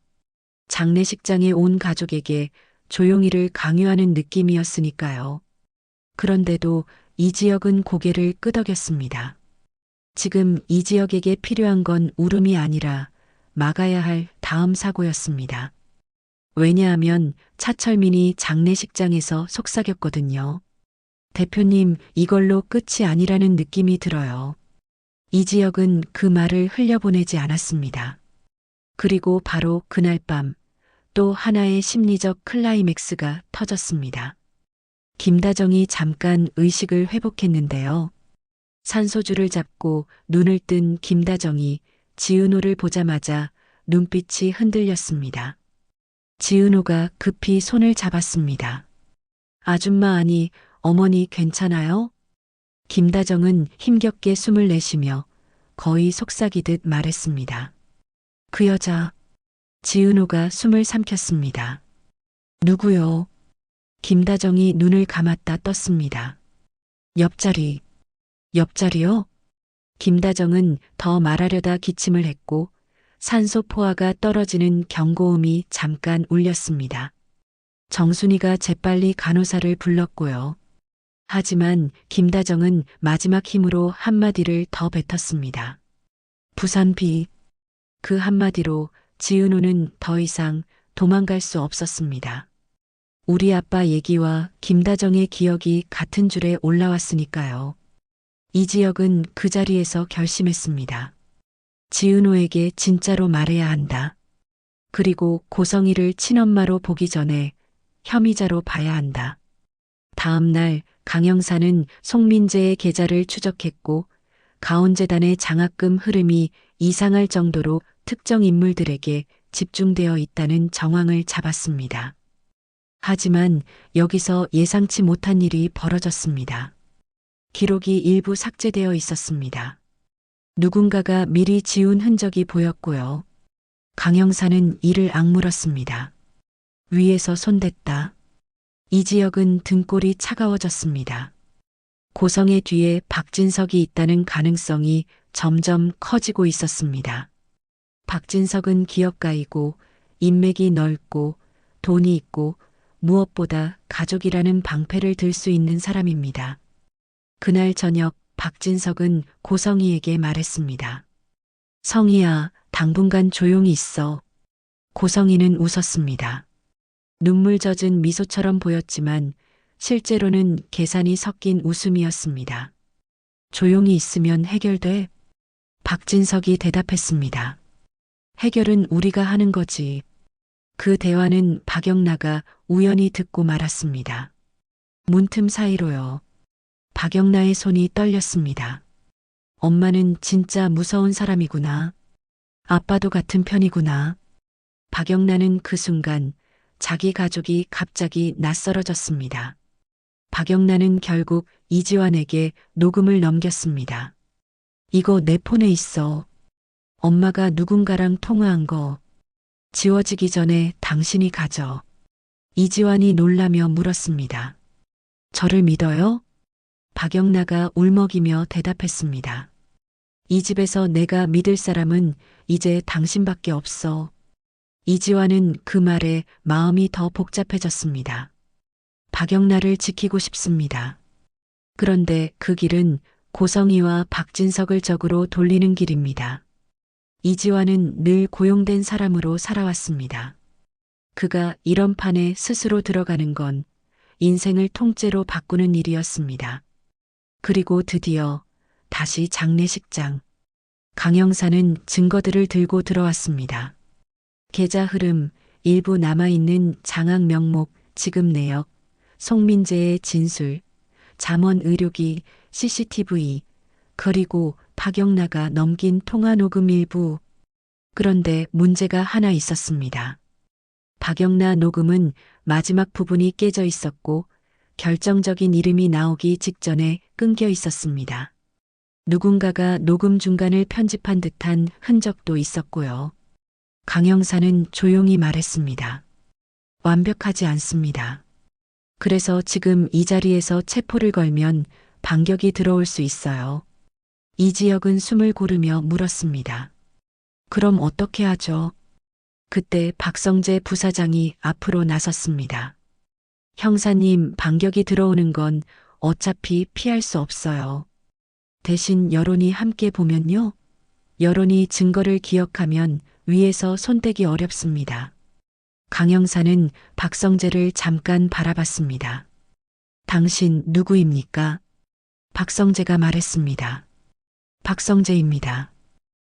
장례식장에 온 가족에게 조용히를 강요하는 느낌이었으니까요. 그런데도 이지혁은 고개를 끄덕였습니다. 지금 이지혁에게 필요한 건 울음이 아니라 막아야 할 다음 사고였습니다. 왜냐하면 차철민이 장례식장에서 속삭였거든요. 대표님, 이걸로 끝이 아니라는 느낌이 들어요. 이지혁은 그 말을 흘려보내지 않았습니다. 그리고 바로 그날 밤 또 하나의 심리적 클라이맥스가 터졌습니다. 김다정이 잠깐 의식을 회복했는데요. 산소줄을 잡고 눈을 뜬 김다정이 지은호를 보자마자 눈빛이 흔들렸습니다. 지은호가 급히 손을 잡았습니다. 아줌마 아니, 어머니 괜찮아요? 김다정은 힘겹게 숨을 내쉬며 거의 속삭이듯 말했습니다. 그 여자. 지은호가 숨을 삼켰습니다. 누구요? 김다정이 눈을 감았다 떴습니다. 옆자리. 옆자리요? 김다정은 더 말하려다 기침을 했고 산소 포화가 떨어지는 경고음이 잠깐 울렸습니다. 정순이가 재빨리 간호사를 불렀고요. 하지만 김다정은 마지막 힘으로 한마디를 더 뱉었습니다. 부산비. 그 한마디로 지은호는 더 이상 도망갈 수 없었습니다. 우리 아빠 얘기와 김다정의 기억이 같은 줄에 올라왔으니까요. 이지혁은 그 자리에서 결심했습니다. 지은호에게 진짜로 말해야 한다. 그리고 고성희를 친엄마로 보기 전에 혐의자로 봐야 한다. 다음 날 강 형사는 송민재의 계좌를 추적했고 가온재단의 장학금 흐름이 이상할 정도로 특정 인물들에게 집중되어 있다는 정황을 잡았습니다. 하지만 여기서 예상치 못한 일이 벌어졌습니다. 기록이 일부 삭제되어 있었습니다. 누군가가 미리 지운 흔적이 보였고요. 강 형사는 이를 악물었습니다. 위에서 손댔다. 이지혁은 등골이 차가워졌습니다. 고성의 뒤에 박진석이 있다는 가능성이 점점 커지고 있었습니다. 박진석은 기업가이고 인맥이 넓고 돈이 있고 무엇보다 가족이라는 방패를 들 수 있는 사람입니다. 그날 저녁 박진석은 고성희에게 말했습니다. 성희야, 당분간 조용히 있어. 고성희는 웃었습니다. 눈물 젖은 미소처럼 보였지만 실제로는 계산이 섞인 웃음이었습니다. 조용히 있으면 해결돼? 박진석이 대답했습니다. 해결은 우리가 하는 거지. 그 대화는 박영나가 우연히 듣고 말았습니다. 문틈 사이로요. 박영나의 손이 떨렸습니다. 엄마는 진짜 무서운 사람이구나. 아빠도 같은 편이구나. 박영나는 그 순간 자기 가족이 갑자기 낯설어졌습니다. 박영나는 결국 이지환에게 녹음을 넘겼습니다. 이거 내 폰에 있어. 엄마가 누군가랑 통화한 거. 지워지기 전에 당신이 가져. 이지환이 놀라며 물었습니다. 저를 믿어요? 박영나가 울먹이며 대답했습니다. 이 집에서 내가 믿을 사람은 이제 당신밖에 없어. 이지화는 그 말에 마음이 더 복잡해졌습니다. 박영란을 지키고 싶습니다. 그런데 그 길은 고성희와 박진석을 적으로 돌리는 길입니다. 이지화는 늘 고용된 사람으로 살아왔습니다. 그가 이런 판에 스스로 들어가는 건 인생을 통째로 바꾸는 일이었습니다. 그리고 드디어 다시 장례식장. 강영사는 증거들을 들고 들어왔습니다. 계좌 흐름, 일부 남아있는 장학 명목, 지급 내역, 송민재의 진술, 잠원 의료기, CCTV, 그리고 박영라가 넘긴 통화 녹음 일부. 그런데 문제가 하나 있었습니다. 박영라 녹음은 마지막 부분이 깨져 있었고 결정적인 이름이 나오기 직전에 끊겨 있었습니다. 누군가가 녹음 중간을 편집한 듯한 흔적도 있었고요. 강영사는 조용히 말했습니다. 완벽하지 않습니다. 그래서 지금 이 자리에서 체포를 걸면 반격이 들어올 수 있어요. 이지혁은 숨을 고르며 물었습니다. 그럼 어떻게 하죠? 그때 박성재 부사장이 앞으로 나섰습니다. 형사님, 반격이 들어오는 건 어차피 피할 수 없어요. 대신 여론이 함께 보면요. 여론이 증거를 기억하면 위에서 손대기 어렵습니다. 강영사는 박성재를 잠깐 바라봤습니다. 당신 누구입니까? 박성재가 말했습니다. 박성재입니다.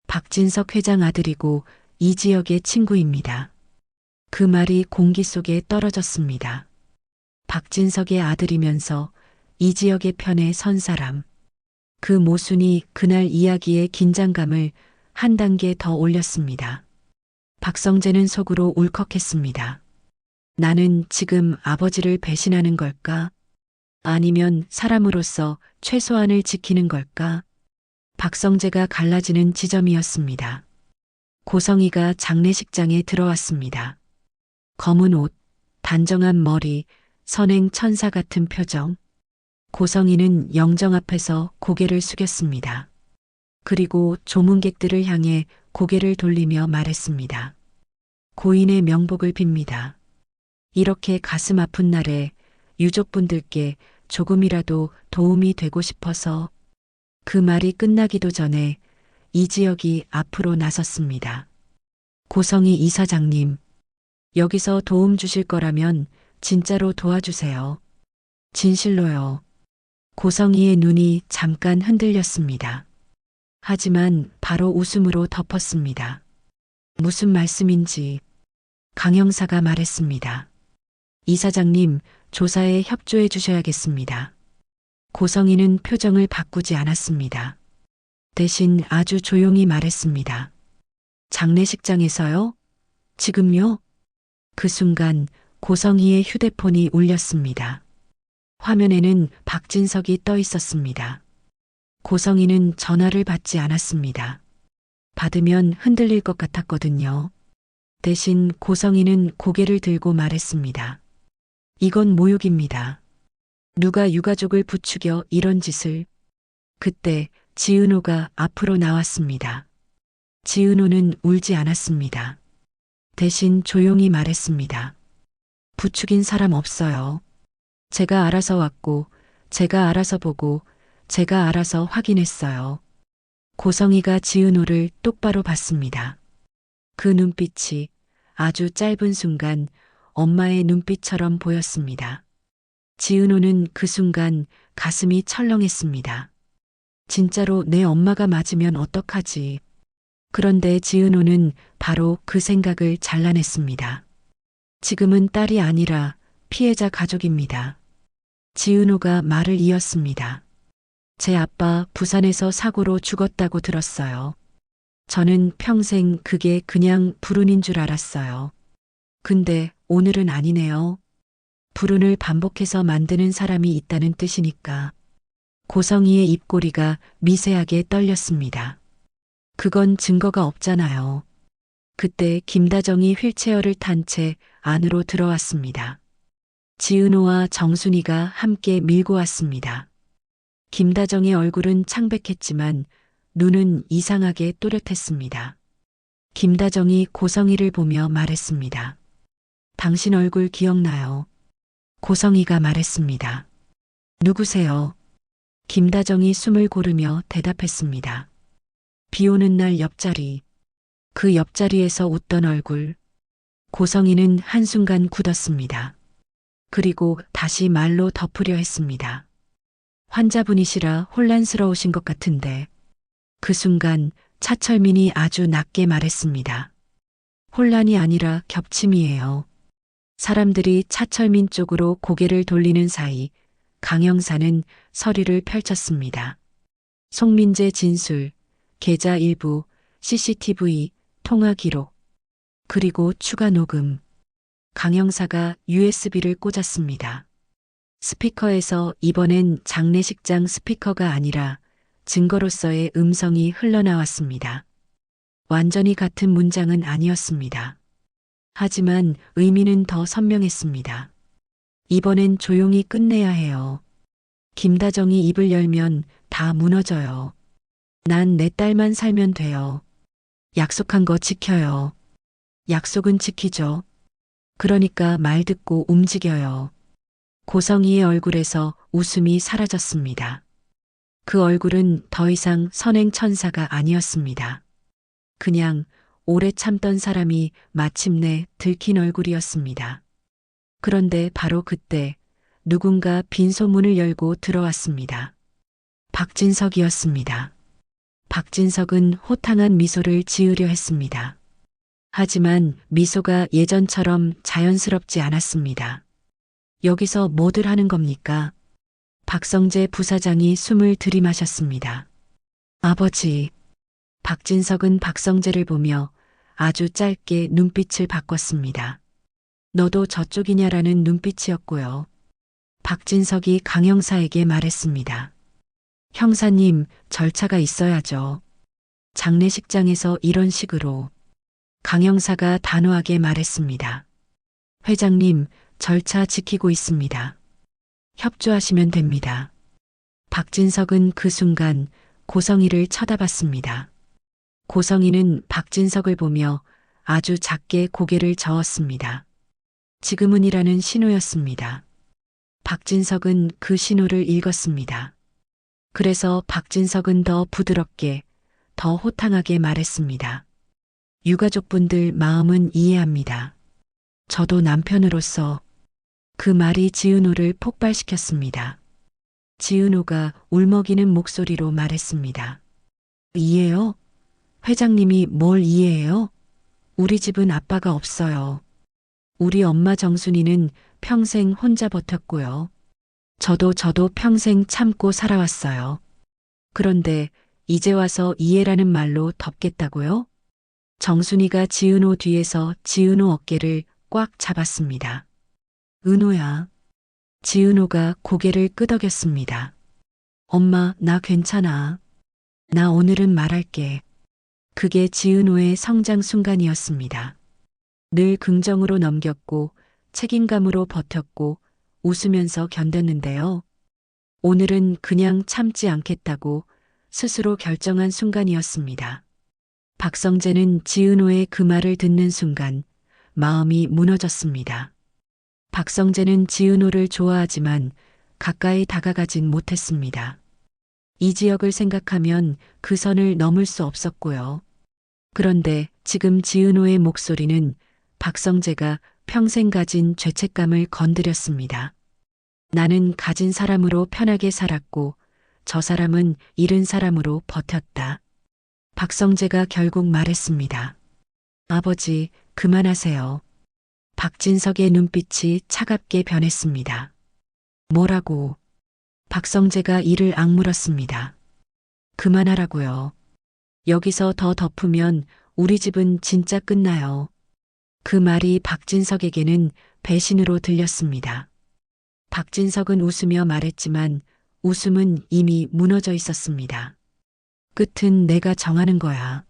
박진석 회장 아들이고 이지혁의 친구입니다. 그 말이 공기 속에 떨어졌습니다. 박진석의 아들이면서 이지혁의 편에 선 사람. 그 모순이 그날 이야기의 긴장감을 한 단계 더 올렸습니다. 박성재는 속으로 울컥했습니다. 나는 지금 아버지를 배신하는 걸까? 아니면 사람으로서 최소한을 지키는 걸까? 박성재가 갈라지는 지점이었습니다. 고성희가 장례식장에 들어왔습니다. 검은 옷, 단정한 머리, 선행 천사 같은 표정. 고성희는 영정 앞에서 고개를 숙였습니다. 그리고 조문객들을 향해 고개를 돌리며 말했습니다. 고인의 명복을 빕니다. 이렇게 가슴 아픈 날에 유족분들께 조금이라도 도움이 되고 싶어서. 그 말이 끝나기도 전에 이지혁이 앞으로 나섰습니다. 고성희 이사장님, 여기서 도움 주실 거라면 진짜로 도와주세요. 진실로요. 고성희의 눈이 잠깐 흔들렸습니다. 하지만 바로 웃음으로 덮었습니다. 무슨 말씀인지 강형사가 말했습니다. 이사장님, 조사에 협조해 주셔야겠습니다. 고성희는 표정을 바꾸지 않았습니다. 대신 아주 조용히 말했습니다. 장례식장에서요? 지금요? 그 순간 고성희의 휴대폰이 울렸습니다. 화면에는 박진석이 떠 있었습니다. 고성희는 전화를 받지 않았습니다. 받으면 흔들릴 것 같았거든요. 대신 고성희는 고개를 들고 말했습니다. 이건 모욕입니다. 누가 유가족을 부추겨 이런 짓을. 그때 지은호가 앞으로 나왔습니다. 지은호는 울지 않았습니다. 대신 조용히 말했습니다. 부추긴 사람 없어요. 제가 알아서 왔고, 제가 알아서 보고, 제가 알아서 확인했어요. 고성희가 지은호를 똑바로 봤습니다. 그 눈빛이 아주 짧은 순간 엄마의 눈빛처럼 보였습니다. 지은호는 그 순간 가슴이 철렁했습니다. 진짜로 내 엄마가 맞으면 어떡하지? 그런데 지은호는 바로 그 생각을 잘라냈습니다. 지금은 딸이 아니라 피해자 가족입니다. 지은호가 말을 이었습니다. 제 아빠 부산에서 사고로 죽었다고 들었어요. 저는 평생 그게 그냥 불운인 줄 알았어요. 근데 오늘은 아니네요. 불운을 반복해서 만드는 사람이 있다는 뜻이니까. 고성희의 입꼬리가 미세하게 떨렸습니다. 그건 증거가 없잖아요. 그때 김다정이 휠체어를 탄 채 안으로 들어왔습니다. 지은호와 정순이가 함께 밀고 왔습니다. 김다정의 얼굴은 창백했지만 눈은 이상하게 또렷했습니다. 김다정이 고성희를 보며 말했습니다. 당신 얼굴 기억나요? 고성희가 말했습니다. 누구세요? 김다정이 숨을 고르며 대답했습니다. 비 오는 날 옆자리. 그 옆자리에서 웃던 얼굴. 고성희는 한순간 굳었습니다. 그리고 다시 말로 덮으려 했습니다. 환자분이시라 혼란스러우신 것 같은데. 그 순간 차철민이 아주 낮게 말했습니다. 혼란이 아니라 겹침이에요. 사람들이 차철민 쪽으로 고개를 돌리는 사이 강 형사는 서류를 펼쳤습니다. 송민재 진술, 계좌 일부, CCTV, 통화 기록, 그리고 추가 녹음. 강 형사가 USB를 꽂았습니다. 스피커에서 이번엔 장례식장 스피커가 아니라 증거로서의 음성이 흘러나왔습니다. 완전히 같은 문장은 아니었습니다. 하지만 의미는 더 선명했습니다. 이번엔 조용히 끝내야 해요. 김다정이 입을 열면 다 무너져요. 난 내 딸만 살면 돼요. 약속한 거 지켜요. 약속은 지키죠. 그러니까 말 듣고 움직여요. 고성희의 얼굴에서 웃음이 사라졌습니다. 그 얼굴은 더 이상 선행천사가 아니었습니다. 그냥 오래 참던 사람이 마침내 들킨 얼굴이었습니다. 그런데 바로 그때 누군가 빈소문을 열고 들어왔습니다. 박진석이었습니다. 박진석은 호탕한 미소를 지으려 했습니다. 하지만 미소가 예전처럼 자연스럽지 않았습니다. 여기서 뭐들 하는 겁니까? 박성재 부사장이 숨을 들이마셨습니다. 아버지. 박진석은 박성재를 보며 아주 짧게 눈빛을 바꿨습니다. 너도 저쪽이냐라는 눈빛이었고요. 박진석이 강 형사에게 말했습니다. 형사님, 절차가 있어야죠. 장례식장에서 이런 식으로. 강 형사가 단호하게 말했습니다. 회장님, 절차 지키고 있습니다. 협조하시면 됩니다. 박진석은 그 순간 고성희를 쳐다봤습니다. 고성희는 박진석을 보며 아주 작게 고개를 저었습니다. 지금은이라는 신호였습니다. 박진석은 그 신호를 읽었습니다. 그래서 박진석은 더 부드럽게, 더 호탕하게 말했습니다. 유가족분들 마음은 이해합니다. 저도 남편으로서. 그 말이 지은호를 폭발시켰습니다. 지은호가 울먹이는 목소리로 말했습니다. 이해요? 회장님이 뭘 이해해요? 우리 집은 아빠가 없어요. 우리 엄마 정순이는 평생 혼자 버텼고요. 저도 평생 참고 살아왔어요. 그런데 이제 와서 이해라는 말로 덮겠다고요? 정순이가 지은호 뒤에서 지은호 어깨를 꽉 잡았습니다. 은호야. 지은호가 고개를 끄덕였습니다. 엄마, 나 괜찮아. 나 오늘은 말할게. 그게 지은호의 성장 순간이었습니다. 늘 긍정으로 넘겼고 책임감으로 버텼고 웃으면서 견뎠는데요. 오늘은 그냥 참지 않겠다고 스스로 결정한 순간이었습니다. 박성재는 지은호의 그 말을 듣는 순간 마음이 무너졌습니다. 박성재는 지은호를 좋아하지만 가까이 다가가진 못했습니다. 이 지역을 생각하면 그 선을 넘을 수 없었고요. 그런데 지금 지은호의 목소리는 박성재가 평생 가진 죄책감을 건드렸습니다. 나는 가진 사람으로 편하게 살았고 저 사람은 잃은 사람으로 버텼다. 박성재가 결국 말했습니다. 아버지, 그만하세요. 박진석의 눈빛이 차갑게 변했습니다. 뭐라고? 박성재가 이를 악물었습니다. 그만하라고요. 여기서 더 덮으면 우리 집은 진짜 끝나요. 그 말이 박진석에게는 배신으로 들렸습니다. 박진석은 웃으며 말했지만 웃음은 이미 무너져 있었습니다. 끝은 내가 정하는 거야.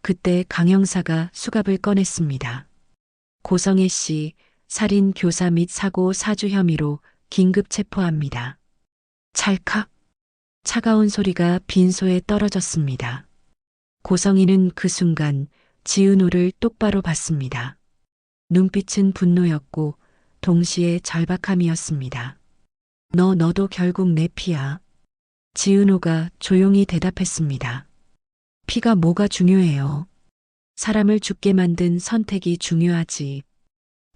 그때 강 형사가 수갑을 꺼냈습니다. 고성애 씨, 살인, 교사 및 사고 사주 혐의로 긴급 체포합니다. 찰칵. 차가운 소리가 빈소에 떨어졌습니다. 고성이는 그 순간 지은호를 똑바로 봤습니다. 눈빛은 분노였고 동시에 절박함이었습니다. 너도 결국 내 피야. 지은호가 조용히 대답했습니다. 피가 뭐가 중요해요. 사람을 죽게 만든 선택이 중요하지.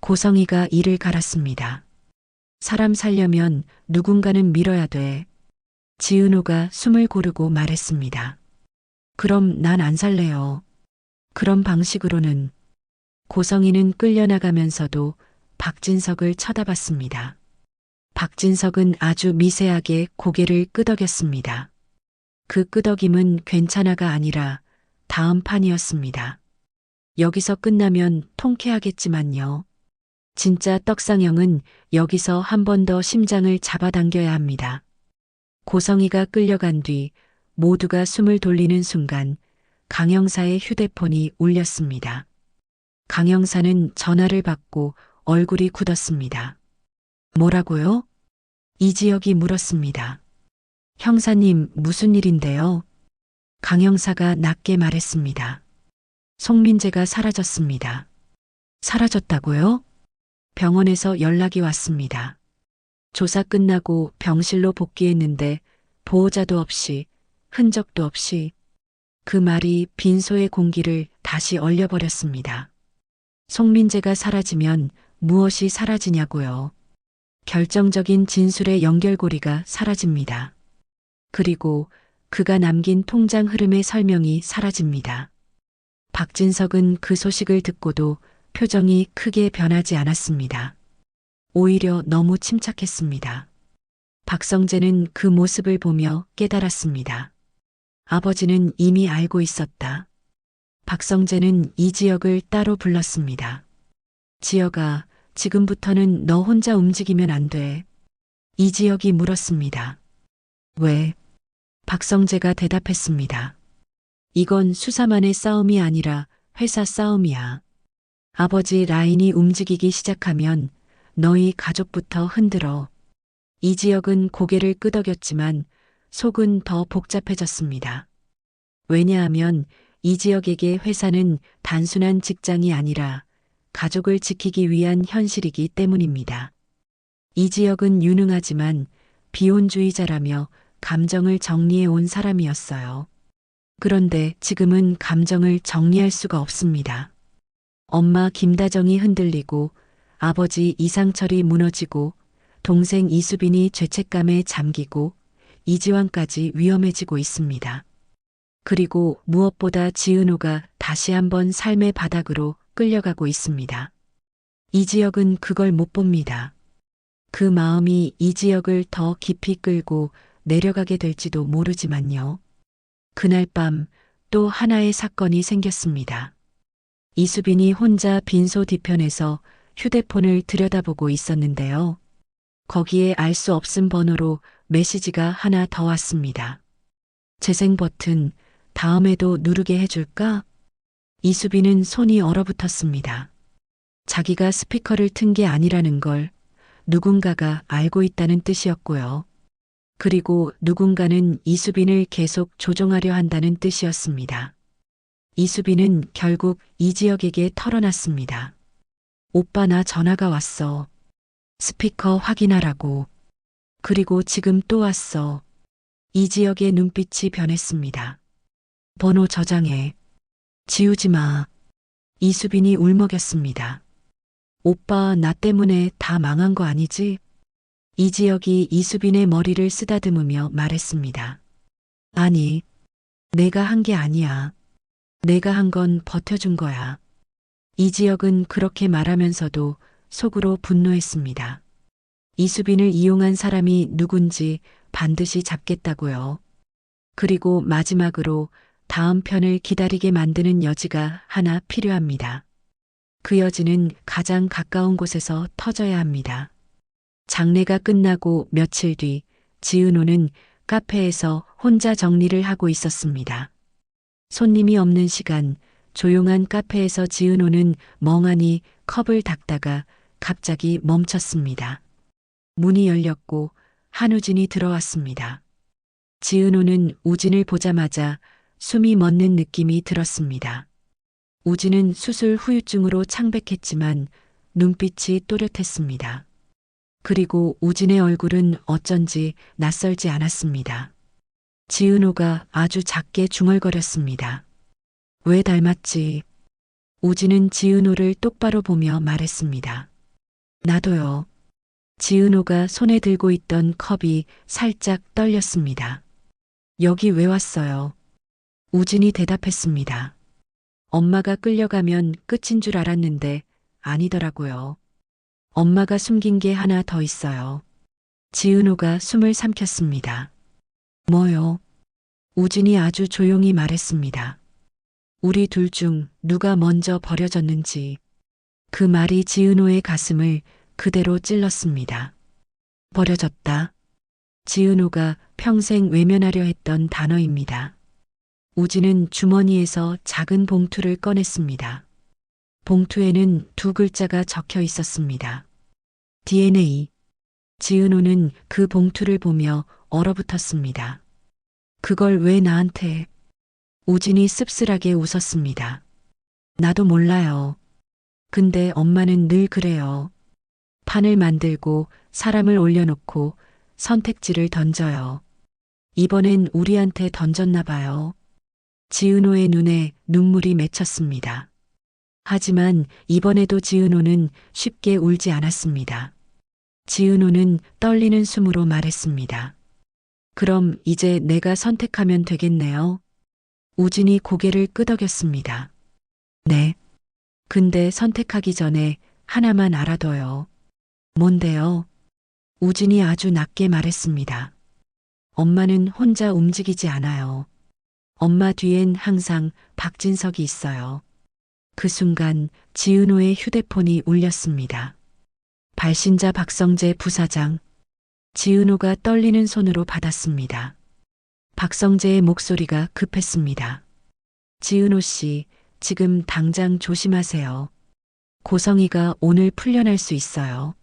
고성이가 이를 갈았습니다. 사람 살려면 누군가는 밀어야 돼. 지은호가 숨을 고르고 말했습니다. 그럼 난 안 살래요. 그런 방식으로는. 고성이는 끌려나가면서도 박진석을 쳐다봤습니다. 박진석은 아주 미세하게 고개를 끄덕였습니다. 그 끄덕임은 괜찮아가 아니라 다음 판이었습니다. 여기서 끝나면 통쾌하겠지만요. 진짜 떡상형은 여기서 한 번 더 심장을 잡아당겨야 합니다. 고성이가 끌려간 뒤 모두가 숨을 돌리는 순간 강 형사의 휴대폰이 울렸습니다. 강 형사는 전화를 받고 얼굴이 굳었습니다. 뭐라고요? 이지혁이 물었습니다. 형사님, 무슨 일인데요? 강 형사가 낮게 말했습니다. 송민재가 사라졌습니다. 사라졌다고요? 병원에서 연락이 왔습니다. 조사 끝나고 병실로 복귀했는데 보호자도 없이 흔적도 없이. 그 말이 빈소의 공기를 다시 얼려버렸습니다. 송민재가 사라지면 무엇이 사라지냐고요. 결정적인 진술의 연결고리가 사라집니다. 그리고 그가 남긴 통장 흐름의 설명이 사라집니다. 박진석은 그 소식을 듣고도 표정이 크게 변하지 않았습니다. 오히려 너무 침착했습니다. 박성재는 그 모습을 보며 깨달았습니다. 아버지는 이미 알고 있었다. 박성재는 이지혁을 따로 불렀습니다. 지혁아, 지금부터는 너 혼자 움직이면 안 돼. 이지혁이 물었습니다. 왜? 박성재가 대답했습니다. 이건 수사만의 싸움이 아니라 회사 싸움이야. 아버지 라인이 움직이기 시작하면 너희 가족부터 흔들어. 이지혁은 고개를 끄덕였지만 속은 더 복잡해졌습니다. 왜냐하면 이지혁에게 회사는 단순한 직장이 아니라 가족을 지키기 위한 현실이기 때문입니다. 이지혁은 유능하지만 비혼주의자라며 감정을 정리해 온 사람이었어요. 그런데 지금은 감정을 정리할 수가 없습니다. 엄마 김다정이 흔들리고 아버지 이상철이 무너지고 동생 이수빈이 죄책감에 잠기고 이지환까지 위험해지고 있습니다. 그리고 무엇보다 지은호가 다시 한번 삶의 바닥으로 끌려가고 있습니다. 이지혁은 그걸 못 봅니다. 그 마음이 이지혁을 더 깊이 끌고 내려가게 될지도 모르지만요. 그날 밤 또 하나의 사건이 생겼습니다. 이수빈이 혼자 빈소 뒤편에서 휴대폰을 들여다보고 있었는데요. 거기에 알 수 없은 번호로 메시지가 하나 더 왔습니다. 재생 버튼 다음에도 누르게 해줄까? 이수빈은 손이 얼어붙었습니다. 자기가 스피커를 튼 게 아니라는 걸 누군가가 알고 있다는 뜻이었고요. 그리고 누군가는 이수빈을 계속 조종하려 한다는 뜻이었습니다. 이수빈은 결국 이지혁에게 털어놨습니다. 오빠 나 전화가 왔어. 스피커 확인하라고. 그리고 지금 또 왔어. 이지혁의 눈빛이 변했습니다. 번호 저장해. 지우지 마. 이수빈이 울먹였습니다. 오빠 나 때문에 다 망한 거 아니지? 이지혁이 이수빈의 머리를 쓰다듬으며 말했습니다. 아니, 내가 한 게 아니야. 내가 한 건 버텨준 거야. 이지혁은 그렇게 말하면서도 속으로 분노했습니다. 이수빈을 이용한 사람이 누군지 반드시 잡겠다고요. 그리고 마지막으로 다음 편을 기다리게 만드는 여지가 하나 필요합니다. 그 여지는 가장 가까운 곳에서 터져야 합니다. 장례가 끝나고 며칠 뒤 지은호는 카페에서 혼자 정리를 하고 있었습니다. 손님이 없는 시간, 조용한 카페에서 지은호는 멍하니 컵을 닦다가 갑자기 멈췄습니다. 문이 열렸고 한우진이 들어왔습니다. 지은호는 우진을 보자마자 숨이 멎는 느낌이 들었습니다. 우진은 수술 후유증으로 창백했지만 눈빛이 또렷했습니다. 그리고 우진의 얼굴은 어쩐지 낯설지 않았습니다. 지은호가 아주 작게 중얼거렸습니다. 왜 닮았지? 우진은 지은호를 똑바로 보며 말했습니다. 나도요. 지은호가 손에 들고 있던 컵이 살짝 떨렸습니다. 여기 왜 왔어요? 우진이 대답했습니다. 엄마가 끌려가면 끝인 줄 알았는데 아니더라고요. 엄마가 숨긴 게 하나 더 있어요. 지은호가 숨을 삼켰습니다. 뭐요? 우진이 아주 조용히 말했습니다. 우리 둘 중 누가 먼저 버려졌는지. 그 말이 지은호의 가슴을 그대로 찔렀습니다. 버려졌다. 지은호가 평생 외면하려 했던 단어입니다. 우진은 주머니에서 작은 봉투를 꺼냈습니다. 봉투에는 두 글자가 적혀 있었습니다. DNA. 지은호는 그 봉투를 보며 얼어붙었습니다. 그걸 왜 나한테? 우진이 씁쓸하게 웃었습니다. 나도 몰라요. 근데 엄마는 늘 그래요. 판을 만들고 사람을 올려놓고 선택지를 던져요. 이번엔 우리한테 던졌나 봐요. 지은호의 눈에 눈물이 맺혔습니다. 하지만 이번에도 지은호는 쉽게 울지 않았습니다. 지은호는 떨리는 숨으로 말했습니다. 그럼 이제 내가 선택하면 되겠네요. 우진이 고개를 끄덕였습니다. 네. 근데 선택하기 전에 하나만 알아둬요. 뭔데요? 우진이 아주 낮게 말했습니다. 엄마는 혼자 움직이지 않아요. 엄마 뒤엔 항상 박진석이 있어요. 그 순간 지은호의 휴대폰이 울렸습니다. 발신자 박성재 부사장. 지은호가 떨리는 손으로 받았습니다. 박성재의 목소리가 급했습니다. 지은호 씨, 지금 당장 조심하세요. 고성이가 오늘 풀려날 수 있어요.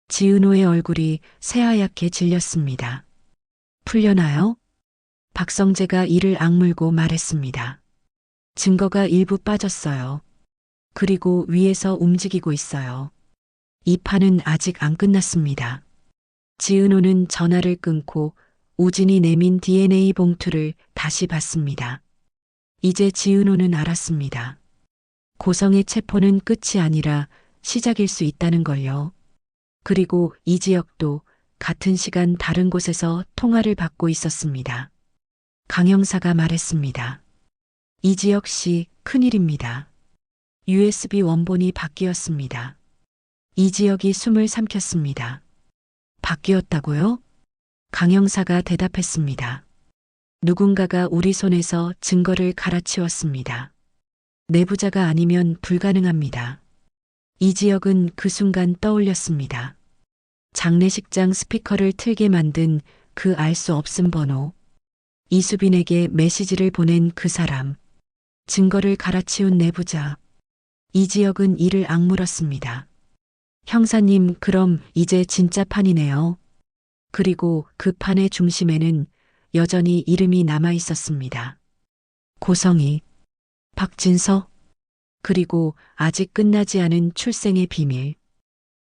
지은호의 얼굴이 새하얗게 질렸습니다. 풀려나요? 박성재가 이를 악물고 말했습니다. 증거가 일부 빠졌어요. 그리고 위에서 움직이고 있어요. 이 판은 아직 안 끝났습니다. 지은호는 전화를 끊고 우진이 내민 DNA 봉투를 다시 봤습니다. 이제 지은호는 알았습니다. 고성의 체포는 끝이 아니라 시작일 수 있다는 걸요. 그리고 이지혁도 같은 시간 다른 곳에서 통화를 받고 있었습니다. 강 형사가 말했습니다. 이지혁 씨, 큰일입니다. USB 원본이 바뀌었습니다. 이지혁이 숨을 삼켰습니다. 바뀌었다고요? 강 형사가 대답했습니다. 누군가가 우리 손에서 증거를 갈아치웠습니다. 내부자가 아니면 불가능합니다. 이지혁은 그 순간 떠올렸습니다. 장례식장 스피커를 틀게 만든 그 알 수 없은 번호. 이수빈에게 메시지를 보낸 그 사람. 증거를 갈아치운 내부자. 이지혁은 이를 악물었습니다. 형사님, 그럼 이제 진짜 판이네요. 그리고 그 판의 중심에는 여전히 이름이 남아 있었습니다. 고성이, 박진석, 그리고 아직 끝나지 않은 출생의 비밀.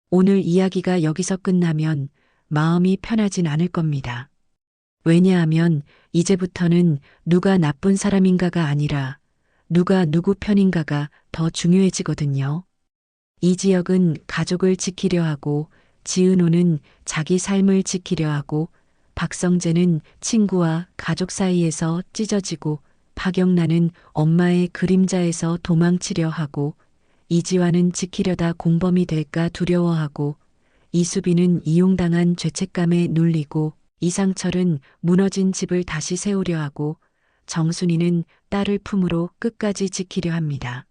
오늘 이야기가 여기서 끝나면 마음이 편하진 않을 겁니다. 왜냐하면 이제부터는 누가 나쁜 사람인가가 아니라 누가 누구 편인가가 더 중요해지거든요. 이지혁은 가족을 지키려 하고 지은호는 자기 삶을 지키려 하고 박성재는 친구와 가족 사이에서 찢어지고 박영란은 엄마의 그림자에서 도망치려 하고 이지환은 지키려다 공범이 될까 두려워하고 이수빈은 이용당한 죄책감에 눌리고 이상철은 무너진 집을 다시 세우려 하고 정순이는 딸을 품으로 끝까지 지키려 합니다.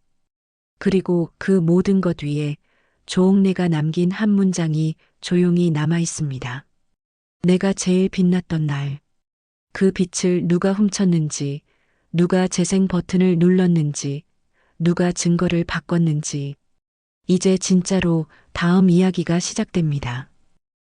그리고 그 모든 것 위에 조옥래가 남긴 한 문장이 조용히 남아 있습니다. 내가 제일 빛났던 날, 그 빛을 누가 훔쳤는지, 누가 재생 버튼을 눌렀는지, 누가 증거를 바꿨는지, 이제 진짜로 다음 이야기가 시작됩니다.